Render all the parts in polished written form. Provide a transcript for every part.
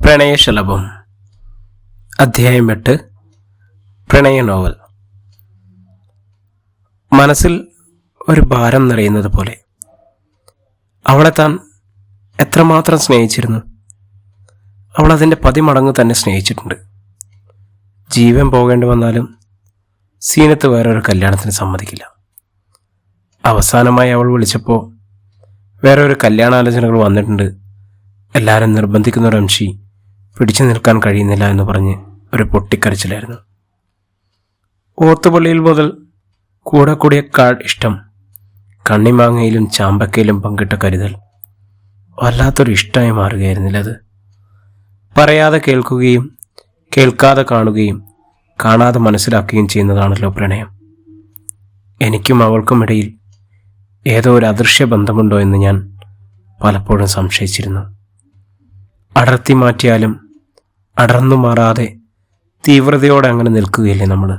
പ്രണയശലഭം അധ്യായം 8 പ്രണയ നോവൽ. മനസ്സിൽ ഒരു ഭാരം നിറയുന്നത് പോലെ അവളെ താൻ എത്രമാത്രം സ്നേഹിച്ചിരുന്നു. അവൾ അതിൻ്റെ 10 മടങ്ങ് തന്നെ സ്നേഹിച്ചിട്ടുണ്ട്. ജീവൻ പോകേണ്ടി വന്നാലും സീനത്ത് വേറൊരു കല്യാണത്തിന് സമ്മതിക്കില്ല. അവസാനമായി അവൾ വിളിച്ചപ്പോൾ വേറെ ഒരു കല്യാണാലോചനകൾ വന്നിട്ടുണ്ട്, എല്ലാവരും നിർബന്ധിക്കുന്ന റംഷി പിടിച്ചു നിൽക്കാൻ കഴിയുന്നില്ല എന്ന് പറഞ്ഞ് ഒരു പൊട്ടിക്കരച്ചിലായിരുന്നു. ഓത്തുപള്ളിയിൽ മുതൽ കൂടെ കൂടിയ ഇഷ്ടം, കണ്ണിമാങ്ങയിലും ചാമ്പക്കയിലും പങ്കിട്ട കരുതൽ വല്ലാത്തൊരു ഇഷ്ടമായി മാറുകയായിരുന്നില്ല അത്. പറയാതെ കേൾക്കുകയും കേൾക്കാതെ കാണുകയും കാണാതെ മനസ്സിലാക്കുകയും ചെയ്യുന്നതാണല്ലോ പ്രണയം. എനിക്കും അവൾക്കും ഇടയിൽ ഏതോ ഒരു അദൃശ്യ ബന്ധമുണ്ടോ എന്ന് ഞാൻ പലപ്പോഴും സംശയിച്ചിരുന്നു. അടർത്തി മാറ്റിയാലും അടർന്നു മാറാതെ തീവ്രതയോടെ അങ്ങനെ നിൽക്കുകയില്ലേ നമ്മൾ.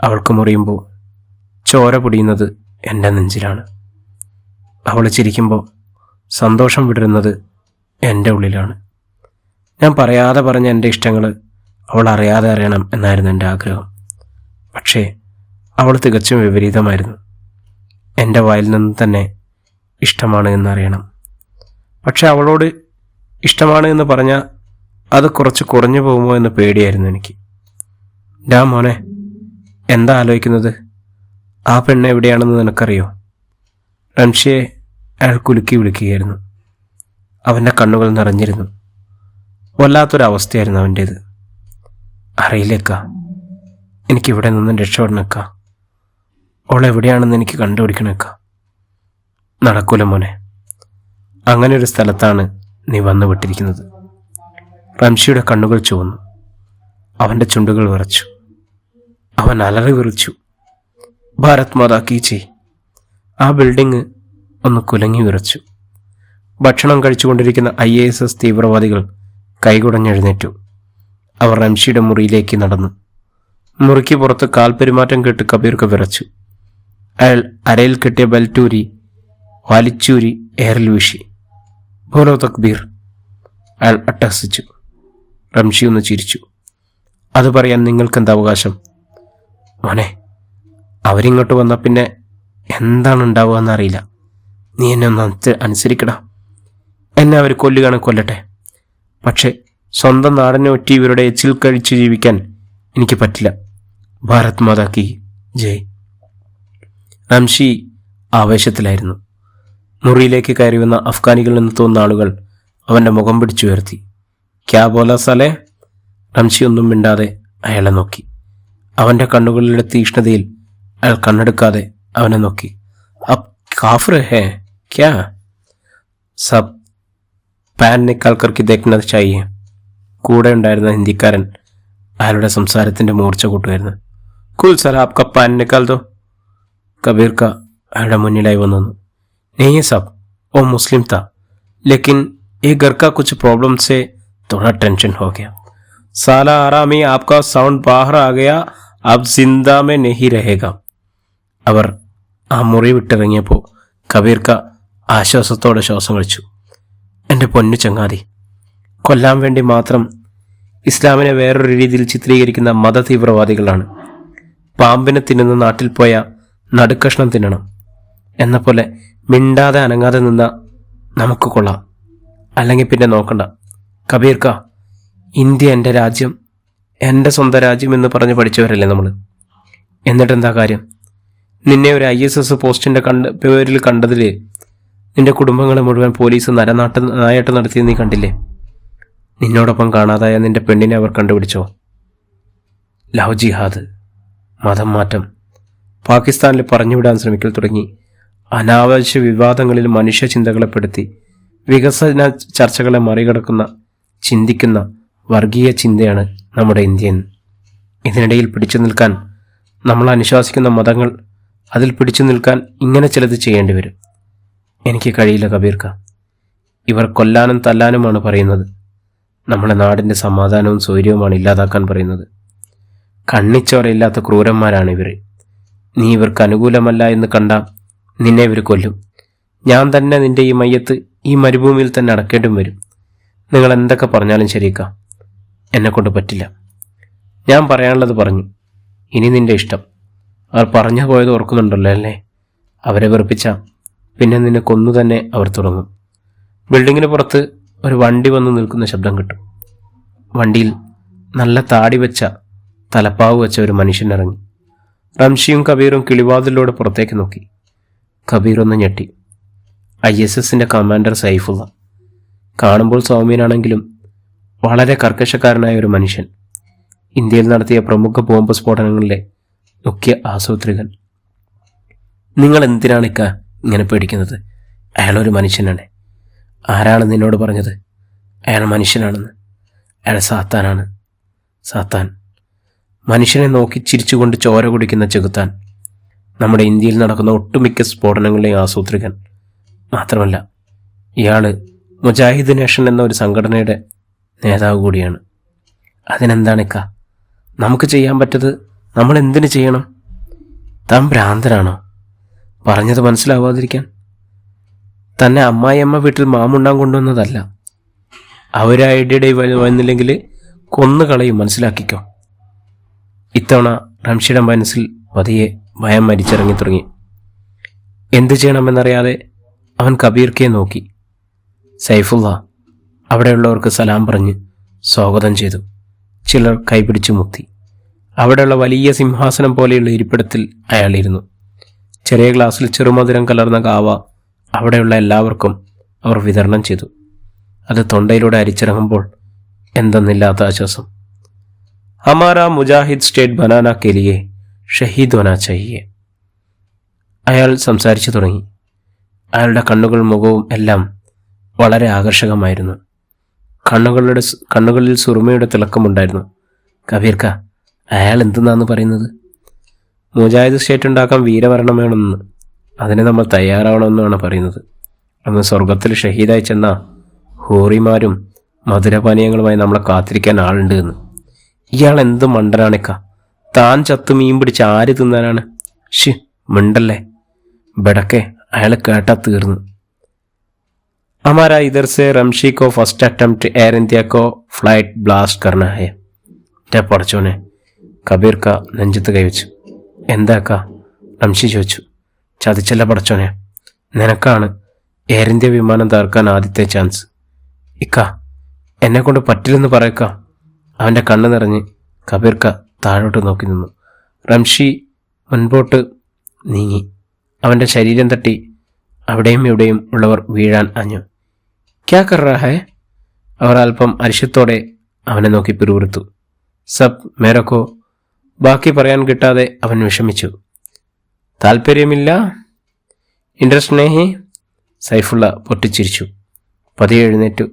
അവൾക്ക് മുറിയുമ്പോൾ ചോര പൊടിയുന്നത് എൻ്റെ നെഞ്ചിലാണ്. അവൾ ചിരിക്കുമ്പോൾ സന്തോഷം വിടരുന്നത് എൻ്റെ ഉള്ളിലാണ്. ഞാൻ പറയാതെ പറഞ്ഞ എൻ്റെ ഇഷ്ടങ്ങൾ അവൾ അറിയാതെ അറിയണം എന്നായിരുന്നു എൻ്റെ ആഗ്രഹം. പക്ഷേ അവൾ തികച്ചും വിപരീതമായിരുന്നു. എൻ്റെ വായിൽ നിന്ന് തന്നെ ഇഷ്ടമാണ് എന്നറിയണം. പക്ഷെ അവളോട് ഇഷ്ടമാണ് എന്ന് പറഞ്ഞാൽ അത് കുറച്ച് കുറഞ്ഞു പോകുമോ എന്ന് പേടിയായിരുന്നു എനിക്ക്. മോനെ, എന്താ ആലോചിക്കുന്നത്? ആ പെണ്ണ് എവിടെയാണെന്ന് നിനക്കറിയോ? റംഷിയെ അയാൾ കുലുക്കി വിളിക്കുകയായിരുന്നു. അവൻ്റെ കണ്ണുകൾ നിറഞ്ഞിരുന്നു. വല്ലാത്തൊരവസ്ഥയായിരുന്നു അവൻ്റേത്. അറിയില്ലേക്കാ, എനിക്കിവിടെ നിന്നും രക്ഷപ്പെടണേക്ക. അവൾ എവിടെയാണെന്ന് എനിക്ക് കണ്ടുപിടിക്കണേക്ക. നടക്കൂല മോനെ, അങ്ങനെ ഒരു സ്ഥലത്താണ് നീ വന്നു വിട്ടിരിക്കുന്നത്. റംഷിയുടെ കണ്ണുകൾ ചുവന്നു. അവൻ്റെ ചുണ്ടുകൾ വിറച്ചു. അവൻ അലറി വിറിച്ചു. ഭാരത് മാതാ കീ ജയ്. ആ ബിൽഡിംഗ് ഒന്ന് കുലങ്ങി വിറച്ചു. ഭക്ഷണം കഴിച്ചുകൊണ്ടിരിക്കുന്ന IAS തീവ്രവാദികൾ കൈകുടഞ്ഞെഴുന്നേറ്റു. അവർ റംഷിയുടെ മുറിയിലേക്ക് നടന്നു. മുറിക്ക് പുറത്ത് കാൽപെരുമാറ്റം കേട്ട് കബീർക്ക് വിറച്ചു. അയാൾ അരയിൽ കെട്ടിയ ബെൽറ്റൂരി വലിച്ചൂരി എയറിൽ വീശി. ബോലോ തക്ബീർ, അയാൾ അട്ടഹസിച്ചു. റംഷി ഒന്ന് ചിരിച്ചു. അത് പറയാൻ നിങ്ങൾക്കെന്താ അവകാശം? മോനെ, അവരിങ്ങോട്ട് വന്നാൽ പിന്നെ എന്താണ് ഉണ്ടാവുക എന്നറിയില്ല. നീ എന്നെ ഒന്ന് അനുസരിക്കടാ. എന്നെ അവർ കൊല്ലുകയാണ്, കൊല്ലട്ടെ. പക്ഷെ സ്വന്തം നാടിനെ ഒറ്റി ഇവരുടെ എച്ചിൽ കഴിച്ച് ജീവിക്കാൻ എനിക്ക് പറ്റില്ല. ഭാരത് മാതാ കി ജയ്. റംഷി ആവേശത്തിലായിരുന്നു. മുറിയിലേക്ക് കയറി വന്ന അഫ്ഗാനികളിൽ നിന്ന് തോന്നുന്ന ആളുകൾ അവൻ്റെ മുഖം പിടിച്ചുയർത്തി. ക്യാ ബോലാ സാലേ? റംഷി ഒന്നും മിണ്ടാതെ അയാളെ നോക്കി. അവൻ്റെ കണ്ണുകളിലെ തീഷ്ണതയിൽ അയാൾ കണ്ണെടുക്കാതെ അവനെ നോക്കി. അബ് കാഫിർ ഹേ ക്യാ? സബ് പാൻ നിക്കാൽ കർക്കി ദേഖ്നാ ചാഹിയേ. കൂടെ ഉണ്ടായിരുന്ന ഹിന്ദിക്കാരൻ അയാളുടെ സംസാരത്തിൻ്റെ മൂർച്ച കൂട്ടുമായിരുന്നു. കുൽ സർ ആപ്കാ പാൻ നിക്കാൽ ദോ. കബീർക്ക അയാളുടെ മുന്നിലായി വന്നു. नहीं साहब, वो मुस्लिम था, लेकिन ये घर का कुछ प्रॉब्लम से थोड़ा टेंशन हो गया. साला आरामी, आपका साउंड बाहर आ गया, अब जिंदा में नहीं रहेगा. അവർ ആ മുറി വിട്ടിറങ്ങിയപ്പോൾ കബീർക്ക ആശ്വാസത്തോടെ ശ്വാസം കഴിച്ചു. എൻ്റെ പൊന്നു ചങ്ങാതി, കൊല്ലാൻ വേണ്ടി മാത്രം ഇസ്ലാമിനെ വേറൊരു രീതിയിൽ ചിത്രീകരിക്കുന്ന മത തീവ്രവാദികളാണ്. പാമ്പിനെ തിന്നുന്ന നാട്ടിൽ പോയ നടുക്കഷ്ണം തിന്നണം എന്ന പോലെ മിണ്ടാതെ അനങ്ങാതെ നിന്ന നമുക്ക് കൊള്ളാം, അല്ലെങ്കിൽ പിന്നെ നോക്കണ്ട. കബീർക്ക, ഇന്ത്യ എൻ്റെ രാജ്യം, എൻ്റെ സ്വന്തം രാജ്യം എന്ന് പറഞ്ഞ് പഠിച്ചവരല്ലേ നമ്മൾ. എന്നിട്ടെന്താ കാര്യം? നിന്നെ ഒരു ISS പോസ്റ്റിൻ്റെ പേരിൽ കണ്ടതിൽ നിന്റെ കുടുംബങ്ങളെ മുഴുവൻ പോലീസ് നായാട്ട് നടത്തിയത് നീ കണ്ടില്ലേ? നിന്നോടൊപ്പം കാണാതായ നിന്റെ പെണ്ണിനെ അവർ കണ്ടുപിടിച്ചോ? ലവ് ജിഹാദ്, മതം മാറ്റം, പാകിസ്ഥാനിൽ പറഞ്ഞുവിടാൻ ശ്രമിക്കൽ തുടങ്ങി അനാവശ്യ വിവാദങ്ങളിൽ മനുഷ്യ ചിന്തകളെപ്പെടുത്തി വികസന ചർച്ചകളെ മറികടക്കുന്ന ചിന്തിക്കുന്ന വർഗീയ ചിന്തയാണ് നമ്മുടെ ഇന്ത്യൻ. ഇതിനിടയിൽ പിടിച്ചു നിൽക്കാൻ നമ്മൾ അനുശാസിക്കുന്ന മതങ്ങൾ, അതിൽ പിടിച്ചു നിൽക്കാൻ ഇങ്ങനെ ചിലത് ചെയ്യേണ്ടി വരും. എനിക്ക് കഴിയില്ല കബീർക്ക. ഇവർ കൊല്ലാനും തല്ലാനുമാണ് പറയുന്നത്. നമ്മുടെ നാടിൻ്റെ സമാധാനവും സൗര്യവുമാണ് ഇല്ലാതാക്കാൻ പറയുന്നത്. കണ്ണിച്ചോരയില്ലാത്ത ക്രൂരന്മാരാണ് ഇവർ. നീ ഇവർക്ക് അനുകൂലമല്ല എന്ന് കണ്ട നിന്നെ ഇവർ കൊല്ലും. ഞാൻ തന്നെ നിന്റെ ഈ മയ്യത്ത് ഈ മരുഭൂമിയിൽ തന്നെ അടക്കേണ്ടും വരും. നിങ്ങൾ എന്തൊക്കെ പറഞ്ഞാലും ശരിക്ക, എന്നെക്കൊണ്ട് പറ്റില്ല. ഞാൻ പറയാനുള്ളത് പറഞ്ഞു. ഇനി നിന്റെ ഇഷ്ടം. അവർ പറഞ്ഞു പോയത് ഓർക്കുന്നുണ്ടല്ലോ അല്ലേ? അവരെ വെറുപ്പിച്ച പിന്നെ നിന്നെ കൊന്നു തന്നെ അവർ തുടങ്ങും. ബിൽഡിങ്ങിന് പുറത്ത് ഒരു വണ്ടി വന്ന് നിൽക്കുന്ന ശബ്ദം കിട്ടും. വണ്ടിയിൽ നല്ല താടി വെച്ച തലപ്പാവ് വെച്ച ഒരു മനുഷ്യനിറങ്ങി. റംഷിയും കബീറും കിളിവാതിലൂടെ പുറത്തേക്ക് നോക്കി. കബീർ ഒന്ന് ഞെട്ടി. ISSന്റെ കമാൻഡർ സൈഫുള്ള. കാണുമ്പോൾ സൗമ്യനാണെങ്കിലും വളരെ കർക്കശക്കാരനായ ഒരു മനുഷ്യൻ. ഇന്ത്യയിൽ നടത്തിയ പ്രമുഖ ബോംബ് സ്ഫോടനങ്ങളിലെ മുഖ്യ ആസൂത്രികൻ. നിങ്ങൾ എന്തിനാണ് ഇങ്ങനെ പേടിക്കുന്നത്? അയാളൊരു മനുഷ്യനാണ്. ആരാണ് നിന്നോട് പറഞ്ഞത് അയാൾ മനുഷ്യനാണെന്ന്? അയാൾ സാത്താനാണ്. സാത്താൻ. മനുഷ്യനെ നോക്കി ചിരിച്ചുകൊണ്ട് ചോര കുടിക്കുന്ന ചെകുത്താൻ. നമ്മുടെ ഇന്ത്യയിൽ നടക്കുന്ന ഒട്ടുമിക്ക സ്ഫോടനങ്ങളുടെയും ആസൂത്രികൻ. മാത്രമല്ല, ഇയാൾ മുജാഹിദ് നേഷൻ എന്ന ഒരു സംഘടനയുടെ നേതാവ് കൂടിയാണ്. അതിനെന്താണ് നമുക്ക് ചെയ്യാൻ പറ്റത്? നമ്മൾ എന്തിനു ചെയ്യണം? താൻ ഭ്രാന്തനാണോ? പറഞ്ഞത് മനസ്സിലാവാതിരിക്കാൻ? തന്നെ അമ്മായിയമ്മ വീട്ടിൽ മാമുണ്ടാൻ കൊണ്ടുവന്നതല്ല. അവര് ഐഡിയയുടെ വന്നില്ലെങ്കിൽ കൊന്നുകളയും, മനസ്സിലാക്കിക്കോ. ഇത്തവണ റംഷിയുടെ മനസ്സിൽ പതിയെ ഭയം മരിച്ചിറങ്ങി തുടങ്ങി. എന്തു ചെയ്യണമെന്നറിയാതെ അവൻ കബീർക്കെ നോക്കി. സൈഫുള്ള അവിടെയുള്ളവർക്ക് സലാം പറഞ്ഞ് സ്വാഗതം ചെയ്തു. ചിലർ കൈപിടിച്ചു മുത്തി. അവിടെയുള്ള വലിയ സിംഹാസനം പോലെയുള്ള ഇരിപ്പിടത്തിൽ അയാളിരുന്നു. ചെറിയ ഗ്ലാസ്സിൽ ചെറുമധുരം കലർന്ന കാവ അവിടെയുള്ള എല്ലാവർക്കും അവർ വിതരണം ചെയ്തു. അത് തൊണ്ടയിലൂടെ അരിച്ചിറങ്ങുമ്പോൾ എന്തെന്നില്ലാത്ത ആശ്വാസം. ഹമാരാ മുജാഹിദ് സ്റ്റേറ്റ് ബനാന കെ ലിയെ ഷഹീദ് ഹോനാ ചാഹിയെ. അയാൾ സംസാരിച്ചു തുടങ്ങി. അയാളുടെ കണ്ണുകൾ മുഖവും എല്ലാം വളരെ ആകർഷകമായിരുന്നു. കണ്ണുകളിൽ സുറുമയുടെ തിളക്കമുണ്ടായിരുന്നു. കബീർക്ക, അയാൾ എന്തെന്നാന്ന് പറയുന്നത്? മുജാഹിദ് സ്റ്റേറ്റ് ഉണ്ടാക്കാൻ വീരമരണം വേണമെന്ന്, അതിന് നമ്മൾ തയ്യാറാവണമെന്നാണ് പറയുന്നത്. അന്ന് സ്വർഗത്തിൽ ഷഹീദായി ചെന്ന ഹൂറിമാരും മധുരപാനീയങ്ങളുമായി നമ്മളെ കാത്തിരിക്കാൻ ആളുണ്ട് എന്ന്. ഇയാൾ എന്ത് മണ്ടനാണിക്ക? താൻ ചത്തു മീൻ പിടിച്ച് ആര് തിന്നാനാണ്? മിണ്ടല്ലേ ബെടക്കെ. അയാൾ കേട്ടാ തീർന്നു. हमारा इधर से रमशी को फर्स्ट अटेम्प्ट एयर इंडिया को फ्लाइट ब्लास्ट करना है. പഠിച്ചോനെ. കബീർക്ക നെഞ്ചത്ത് കൈവച്ചു. എന്താക്കാ? റംഷി ചോദിച്ചു. ചതിച്ചല്ല പഠിച്ചോനെ, നിനക്കാണ് എയർ ഇന്ത്യ വിമാനം തകർക്കാൻ ആദ്യത്തെ ചാൻസ്. എന്നെക്കൊണ്ട് പറ്റില്ലെന്ന് പറയക്ക. അവൻ്റെ കണ്ണ് നിറഞ്ഞ് കബീർക്ക താഴോട്ട് നോക്കി നിന്നു. റംഷി മുൻപോട്ട് നീങ്ങി. അവൻ്റെ ശരീരം തട്ടി അവിടെയും ഇവിടെയും ഉള്ളവർ വീഴാൻ അഞ്ഞു. ക്യാ കർ റഹാ ഹൈ? അവർ അല്പം അരിശത്തോടെ അവനെ നോക്കി പിറുപിറുത്തു. സബ് മേരക്കോ. ബാക്കി പറയാൻ കിട്ടാതെ അവൻ വിഷമിച്ചു. താല്പര്യമില്ല? ഇൻട്രസ്റ്റ് നേഹി? സൈഫുള്ള പൊട്ടിച്ചിരിച്ചു. പതിയെ എഴുന്നേറ്റു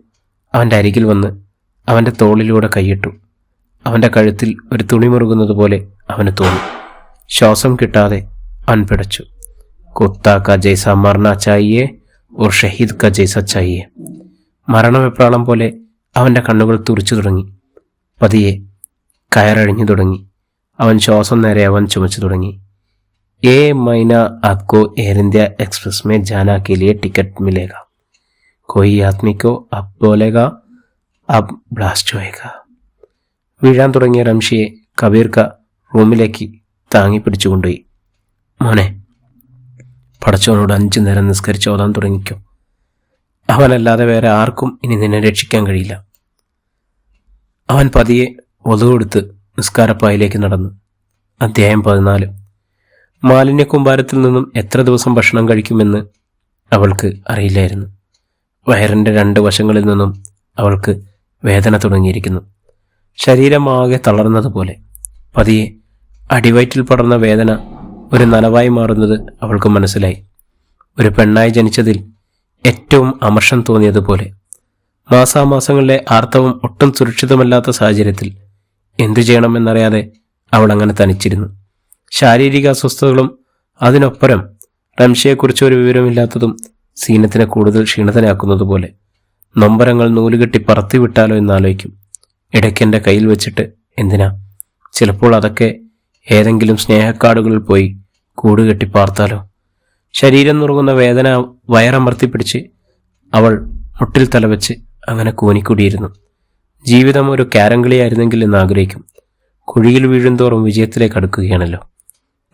അവൻ്റെ അരികിൽ വന്ന് അവൻ്റെ തോളിലൂടെ കൈയിട്ടു. അവൻ്റെ കഴുത്തിൽ ഒരു തുണി മുറുകുന്നത് പോലെ അവന് തോന്നി. ശ്വാസം കിട്ടാതെ അവൻ പിടച്ചു. കുത്താ കാ ജൈസ മർനാ ചാഹിയേ ഓർ ഷഹീദ് കാ ജൈസ ചാഹിയേ. മരണവെപ്രാളം പോലെ അവൻ്റെ കണ്ണുകൾ തുറിച്ചു തുടങ്ങി. പതിയെ കയറഴിഞ്ഞു തുടങ്ങി. അവൻ ശ്വാസം നേരെ അവൻ ചുമച്ചു തുടങ്ങി. ए महीना आपको एयर इंडिया एक्सप्रेस में जाना के लिए टिकट मिलेगा. कोई आदमी को अब बोलेगा अब ब्लास्ट होएगा. വീഴാൻ തുടങ്ങിയ റംഷിയെ കബീർക്ക റൂമിലേക്ക് താങ്ങി പിടിച്ചുകൊണ്ടുപോയി. മോനെ, പടച്ചവനോട് 5 നേരം നിസ്കരിച്ച് ഓതാൻ തുടങ്ങിക്കോ. അവനല്ലാതെ വേറെ ആർക്കും ഇനി നിന്നെ രക്ഷിക്കാൻ കഴിയില്ല. അവൻ പതിയെ ഒതുകൊടുത്ത് നിസ്കാരപ്പായിലേക്ക് നടന്നു. അധ്യായം 14. മാലിന്യക്കൂമ്പാരത്തിൽ നിന്നും എത്ര ദിവസം ഭക്ഷണം കഴിക്കുമെന്ന് അവൾക്ക് അറിയില്ലായിരുന്നു. വയറിൻ്റെ 2 വശങ്ങളിൽ നിന്നും അവൾക്ക് വേദന തുടങ്ങിയിരിക്കുന്നു. ശരീരമാകെ തളർന്നതുപോലെ. പതിയെ അടിവയറ്റിൽ പടർന്ന വേദന ഒരു നനവായി മാറുന്നത് അവൾക്ക് മനസ്സിലായി. ഒരു പെണ്ണായി ജനിച്ചതിൽ ഏറ്റവും അമർഷം തോന്നിയതുപോലെ. മാസാമാസങ്ങളിലെ ആർത്തവം ഒട്ടും സുരക്ഷിതമല്ലാത്ത സാഹചര്യത്തിൽ എന്തു ചെയ്യണമെന്നറിയാതെ അവൾ അങ്ങനെ തനിച്ചിരുന്നു. ശാരീരിക അസ്വസ്ഥതകളും അതിനൊപ്പരം റംഷിയെക്കുറിച്ച് ഒരു വിവരമില്ലാത്തതും സീനത്തിനെ കൂടുതൽ ക്ഷീണിതനാക്കുന്നതുപോലെ. നൊമ്പരങ്ങൾ നൂലുകെട്ടി പറത്തിവിട്ടാലോ എന്നാലോചിക്കും. ഇടയ്ക്കെൻ്റെ കയ്യിൽ വെച്ചിട്ട് എന്തിനാ? ചിലപ്പോൾ അതൊക്കെ ഏതെങ്കിലും സ്നേഹക്കാടുകളിൽ പോയി കൂടുകെട്ടി പാർത്താലോ? ശരീരം നുറുങ്ങുന്ന വേദന വയറമർത്തിപ്പിടിച്ച് അവൾ മുട്ടിൽ തലവെച്ച് അങ്ങനെ കൂനിക്കൂടിയിരുന്നു. ജീവിതം ഒരു ക്യാരംകളിയായിരുന്നെങ്കിൽ എന്ന് ആഗ്രഹിക്കും. കുഴിയിൽ വീഴുന്തോറും വിജയത്തിലേക്ക് അടുക്കുകയാണല്ലോ.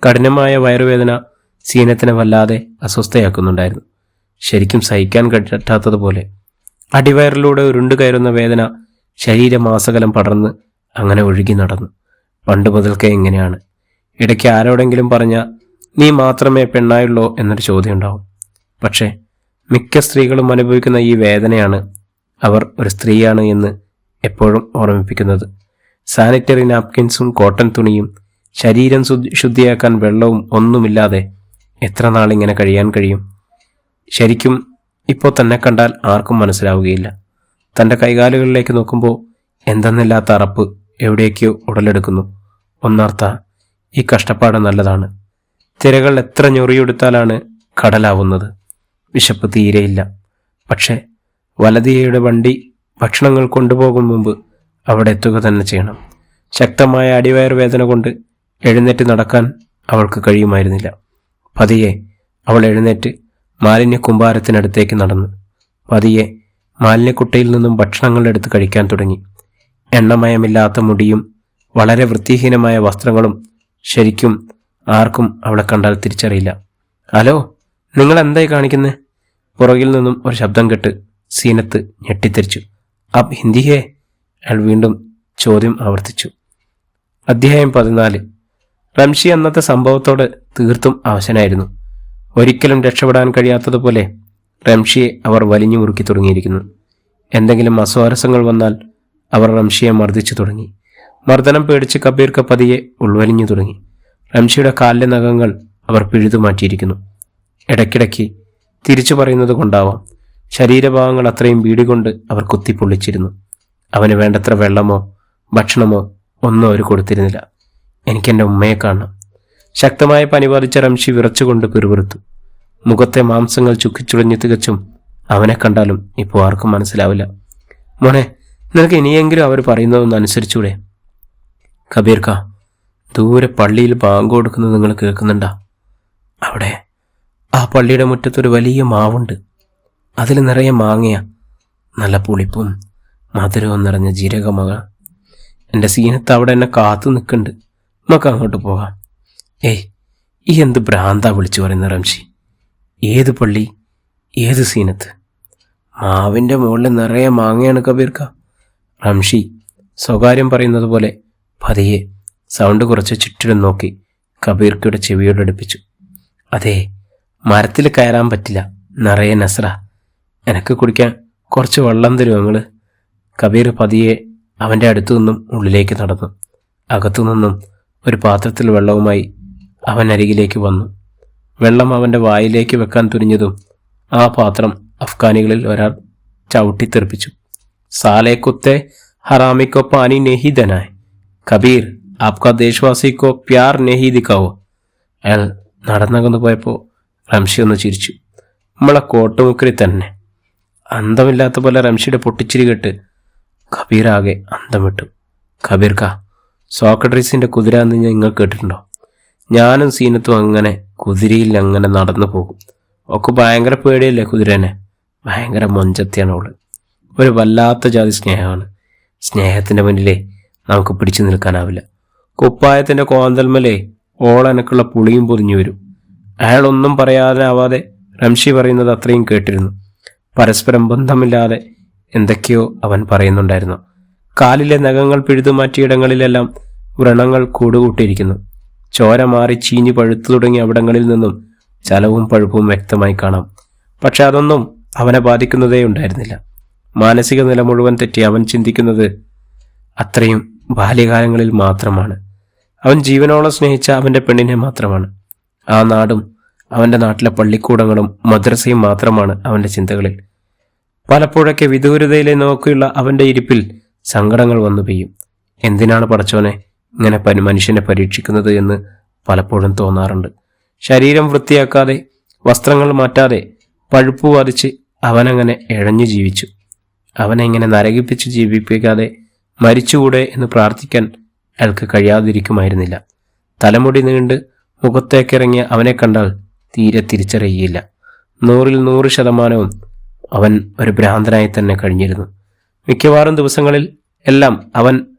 കഠിനമായ വയറുവേദന സീനത്തിനെ വല്ലാതെ അസ്വസ്ഥയാക്കുന്നുണ്ടായിരുന്നു. ശരിക്കും സഹിക്കാൻ പറ്റാത്തതുപോലെ. അടിവയറിലൂടെ ഉരുണ്ടു കയറുന്ന വേദന ശരീരമാസകലം പടർന്ന് അങ്ങനെ ഒഴുകി നടന്നു. പണ്ട് മുതൽക്കേ ഇങ്ങനെയാണ്. ഇടയ്ക്ക് ആരോടെങ്കിലും പറഞ്ഞ നീ മാത്രമേ പെണ്ണായുള്ളോ എന്നൊരു ചോദ്യം ഉണ്ടാവും. പക്ഷേ മിക്ക സ്ത്രീകളും അനുഭവിക്കുന്ന ഈ വേദനയാണ് അവർ ഒരു സ്ത്രീയാണ് എന്ന് എപ്പോഴും ഓർമ്മിപ്പിക്കുന്നത്. സാനിറ്ററി നാപ്കിൻസും കോട്ടൺ തുണിയും ശരീരം ശുദ്ധിയാക്കാൻ വെള്ളവും ഒന്നുമില്ലാതെ എത്ര നാളിങ്ങനെ കഴിയാൻ കഴിയും? ശരിക്കും ഇപ്പോൾ തന്നെ കണ്ടാൽ ആർക്കും മനസ്സിലാവുകയില്ല. തൻ്റെ കൈകാലുകളിലേക്ക് നോക്കുമ്പോൾ എന്തെന്നില്ലാത്ത അറപ്പ് എവിടേക്കോ ഉടലെടുക്കുന്നു. ഒന്നർത്ത ഈ കഷ്ടപ്പാട് നല്ലതാണ്. തിരകൾ എത്ര ഞൊറിയെടുത്താലാണ് കടലാവുന്നത്. വിശപ്പ് തീരെയില്ല. പക്ഷേ വലതിയയുടെ വണ്ടി ഭക്ഷണങ്ങൾ കൊണ്ടുപോകും മുമ്പ് അവിടെ എത്തുക തന്നെ ചെയ്യണം. ശക്തമായ അടിവയർ വേദന കൊണ്ട് എഴുന്നേറ്റ് നടക്കാൻ അവൾക്ക് കഴിയുമായിരുന്നില്ല. പതിയെ അവൾ എഴുന്നേറ്റ് മാലിന്യ കുമ്പാരത്തിനടുത്തേക്ക് നടന്നു. പതിയെ മാലിന്യക്കുട്ടയിൽ നിന്നും ഭക്ഷണങ്ങൾ എടുത്ത് കഴിക്കാൻ തുടങ്ങി. എണ്ണമയമില്ലാത്ത മുടിയും വളരെ വൃത്തിഹീനമായ വസ്ത്രങ്ങളും. ശരിക്കും ആർക്കും അവളെ കണ്ടാൽ തിരിച്ചറിയില്ല. ഹലോ, നിങ്ങൾ എന്തായി കാണിക്കുന്നേ? പുറകിൽ നിന്നും ഒരു ശബ്ദം കേട്ട് സീനത്ത് ഞെട്ടിത്തെറിച്ചു. അബ് ഹിന്ദി ഹേ? അയാൾ വീണ്ടും ചോദ്യം ആവർത്തിച്ചു. അധ്യായം 14. റംഷി അന്നത്തെ സംഭവത്തോട് തീർത്തും അവശനായിരുന്നു. ഒരിക്കലും രക്ഷപ്പെടാൻ കഴിയാത്തതുപോലെ റംഷിയെ അവർ വലിഞ്ഞു മുറുക്കി തുടങ്ങിയിരിക്കുന്നു. എന്തെങ്കിലും അസ്വാരസ്യങ്ങൾ വന്നാൽ അവർ റംഷിയെ മർദ്ദിച്ചു തുടങ്ങി. മർദ്ദനം പേടിച്ച് കബീർക്ക് പതിയെ ഉൾവലിഞ്ഞു തുടങ്ങി. റംഷിയുടെ കാലിലെ നഖങ്ങൾ അവർ പിഴുതു മാറ്റിയിരിക്കുന്നു. ഇടയ്ക്കിടയ്ക്ക് തിരിച്ചു പറയുന്നത് കൊണ്ടാവാം ശരീരഭാഗങ്ങൾ അത്രയും ബീഡി കൊണ്ട് അവർ കുത്തിപ്പൊള്ളിച്ചിരുന്നു. അവന് വേണ്ടത്ര വെള്ളമോ ഭക്ഷണമോ ഒന്നും അവർ കൊടുത്തിരുന്നില്ല. എനിക്കെൻ്റെ ഉമ്മയെ കാണണം. ശക്തമായ പനി ബാധിച്ച റംഷി വിറച്ചുകൊണ്ട് പിറുപിറുത്തു. മുഖത്തെ മാംസങ്ങൾ ചുക്കിച്ചുളിഞ്ഞ് തികച്ചും അവനെ കണ്ടാലും ഇപ്പോൾ ആർക്കും മനസ്സിലാവില്ല. മോനെ, നിനക്ക് ഇനിയെങ്കിലും അവർ പറയുന്നതൊന്ന് അനുസരിച്ചൂടെ? കബീർക്ക, ദൂരെ പള്ളിയിൽ ബാങ്ക് കൊടുക്കുന്നത് നിങ്ങൾ കേൾക്കുന്നുണ്ടാ? അവിടെ ആ പള്ളിയുടെ മുറ്റത്തൊരു വലിയ മാവുണ്ട്. അതിൽ നിറയെ മാങ്ങയാ. നല്ല പുളിപ്പും മധുരവും നിറഞ്ഞ ജീരകമക. എൻ്റെ സീനത്ത് അവിടെ എന്നെ കാത്തു നിൽക്കുന്നുണ്ട്. നമുക്ക് അങ്ങോട്ട് പോകാം. ഏയ്, ഈ എന്ത് ഭ്രാന്താ വിളിച്ചു പറയുന്ന റംഷി? ഏത് പള്ളി, ഏത് സീനത്ത്? മാവിൻ്റെ മുകളിൽ നിറയെ മാങ്ങയാണ് കബീർക്ക. റംഷി സ്വകാര്യം പറയുന്നത് പോലെ പതിയെ സൗണ്ട് കുറച്ച് ചുറ്റിലും നോക്കി കബീർക്കയുടെ ചെവിയോട് അടുപ്പിച്ചു. അതെ, മരത്തിൽ കയറാൻ പറ്റില്ല, നിറയെ നസ്ര. എനക്ക് കുടിക്കാൻ കുറച്ച് വെള്ളം തരുമോ നിങ്ങൾ? കബീർ പതിയെ അവൻ്റെ അടുത്തു നിന്നും ഉള്ളിലേക്ക് നടന്നു. അകത്തുനിന്നും ഒരു പാത്രത്തിൽ വെള്ളവുമായി അവൻ അരികിലേക്ക് വന്നു. വെള്ളം അവൻ്റെ വായിലേക്ക് വെക്കാൻ തുനിഞ്ഞതും ആ പാത്രം അഫ്ഗാനികളിൽ ഒരാൾ ചവിട്ടിത്തെറിപ്പിച്ചു. സാലേ കുത്തെ ഹറാമിക്കോ പാനി നെഹി ദനായ് കബീർ, ആപ്കാ ദേശവാസിക്കോ പ്യാർ നെഹി ദിക്കാവോ. അയാൾ നടന്നകന്നു പോയപ്പോൾ റംഷി ഒന്ന് ചിരിച്ചു. നമ്മളെ കോട്ടുമുക്കരി തന്നെ. അന്തമില്ലാത്ത പോലെ റംഷിയുടെ പൊട്ടിച്ചിരി കേട്ട് കബീർ ആകെ അന്തം വിട്ടു. കബീർക്ക, സോക്രട്ടീസിൻ്റെ കുതിര എന്ന് നിങ്ങൾ കേട്ടിട്ടുണ്ടോ? ഞാനും സീനത്തും അങ്ങനെ കുതിരയിൽ അങ്ങനെ നടന്നു പോകും. ഒക്കെ ഭയങ്കര പേടിയല്ലേ കുതിരനെ? ഭയങ്കര മൊഞ്ചത്തിയാണ് അവള്. ഒരു വല്ലാത്ത ജാതി സ്നേഹമാണ്. സ്നേഹത്തിൻ്റെ മുന്നിലേ നമുക്ക് പിടിച്ചു നിൽക്കാനാവില്ല. കുപ്പായത്തിൻ്റെ കോന്തൽമലേ ഓളനക്കുള്ള പുളിയും പൊതിഞ്ഞു വരും. അയാളൊന്നും പറയാനാവാതെ റംഷി പറയുന്നത് അത്രയും കേട്ടിരുന്നു. പരസ്പരം ബന്ധമില്ലാതെ എന്തൊക്കെയോ അവൻ പറയുന്നുണ്ടായിരുന്നു. കാലിലെ നഖങ്ങൾ പിഴുതുമാറ്റിയിടങ്ങളിലെല്ലാം വ്രണങ്ങൾ കൂടുകൂട്ടിയിരിക്കുന്നു. ചോര മാറി ചീഞ്ഞു പഴുത്തു തുടങ്ങിയ അവിടങ്ങളിൽ നിന്നും ചലവും പഴുപ്പും വ്യക്തമായി കാണാം. പക്ഷെ അതൊന്നും അവനെ ബാധിക്കുന്നതേ ഉണ്ടായിരുന്നില്ല. മാനസിക നില മുഴുവൻ തെറ്റി അവൻ ചിന്തിക്കുന്നത് അത്രയും ബാല്യകാലങ്ങളിൽ മാത്രമാണ്. അവൻ ജീവനോളം സ്നേഹിച്ച അവൻ്റെ പെണ്ണിനെ മാത്രമാണ്. ആ നാടും അവൻ്റെ നാട്ടിലെ പള്ളിക്കൂടങ്ങളും മദ്രസയും മാത്രമാണ് അവൻ്റെ ചിന്തകളിൽ. പലപ്പോഴൊക്കെ വിദൂരതയിലെ നോക്കിയുള്ള അവൻ്റെ ഇരിപ്പിൽ സങ്കടങ്ങൾ വന്നു പെയ്യും. എന്തിനാണ് പടച്ചോനെ ഇങ്ങനെ മനുഷ്യനെ പരീക്ഷിക്കുന്നത് എന്ന് പലപ്പോഴും തോന്നാറുണ്ട്. ശരീരം വൃത്തിയാക്കാതെ വസ്ത്രങ്ങൾ മാറ്റാതെ പഴുപ്പ് ബാധിച്ച് അവനങ്ങനെ ഇഴഞ്ഞു ജീവിച്ചു. അവനെ ഇങ്ങനെ നരകിപ്പിച്ച് ജീവിപ്പിക്കാതെ മരിച്ചുകൂടെ എന്ന് പ്രാർത്ഥിക്കാൻ അയാൾക്ക് കഴിയാതിരിക്കുമായിരുന്നില്ല. തലമുടി നീണ്ട് മുഖത്തേക്കിറങ്ങിയ അവനെ കണ്ടാൽ തീരെ തിരിച്ചറിയില്ല. 100% അവൻ ഒരു ഭ്രാന്തനായി തന്നെ കഴിഞ്ഞിരുന്നു. മിക്കവാറും ദിവസങ്ങളിൽ എല്ലാം